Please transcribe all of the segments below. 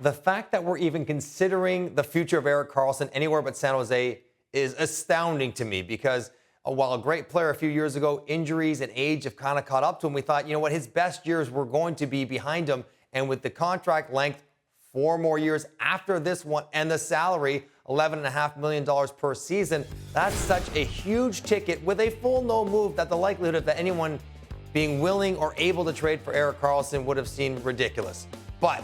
The fact that we're even considering the future of Erik Karlsson anywhere but San Jose is astounding to me because while a great player a few years ago, injuries and age have kind of caught up to him. We thought, you know what, his best years were going to be behind him. And with the contract length, 4 more years after this one, and the salary, $11.5 million per season, that's such a huge ticket with a full no move that the likelihood of that anyone being willing or able to trade for Erik Karlsson would have seemed ridiculous. But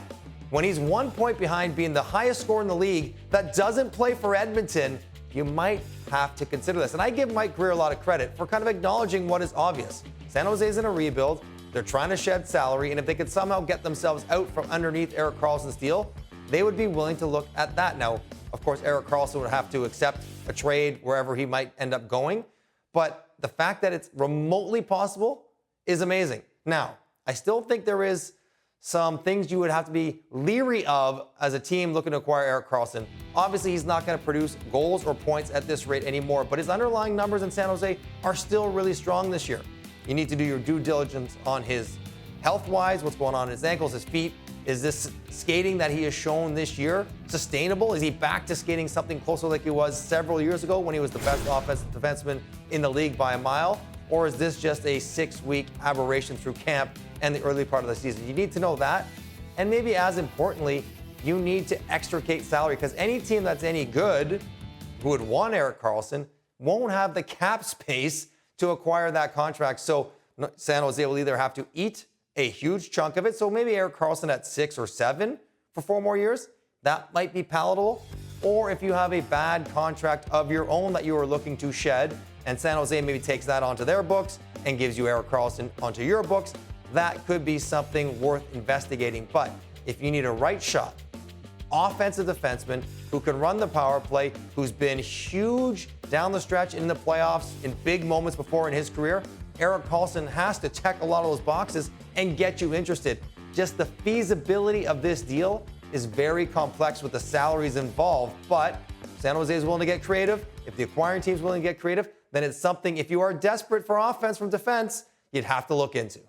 when he's 1 point behind being the highest scorer in the league that doesn't play for Edmonton, you might have to consider this. And I give Mike Greer a lot of credit for kind of acknowledging what is obvious. San Jose's in a rebuild. They're trying to shed salary. And if they could somehow get themselves out from underneath Erik Karlsson's deal, they would be willing to look at that. Now, of course, Erik Karlsson would have to accept a trade wherever he might end up going. But the fact that it's remotely possible is amazing. Now, I still think there is some things you would have to be leery of as a team looking to acquire Erik Karlsson. Obviously, he's not going to produce goals or points at this rate anymore, but his underlying numbers in San Jose are still really strong this year. You need to do your due diligence on his health-wise, what's going on in his ankles, his feet. Is this skating that he has shown this year sustainable? Is he back to skating something closer like he was several years ago when he was the best offensive defenseman in the league by a mile? Or is this just a 6-week aberration through camp and the early part of the season? You need to know that. And maybe as importantly, you need to extricate salary because any team that's any good who would want Erik Karlsson won't have the cap space to acquire that contract. So San Jose will either have to eat a huge chunk of it. So maybe Erik Karlsson at 6 or 7 for 4 more years, that might be palatable. Or if you have a bad contract of your own that you are looking to shed, and San Jose maybe takes that onto their books and gives you Erik Karlsson onto your books, that could be something worth investigating. But if you need a right shot, offensive defenseman who can run the power play, who's been huge down the stretch in the playoffs in big moments before in his career, Erik Karlsson has to check a lot of those boxes and get you interested. Just the feasibility of this deal is very complex with the salaries involved, but San Jose is willing to get creative. If the acquiring team is willing to get creative, then it's something, if you are desperate for offense from defense, you'd have to look into.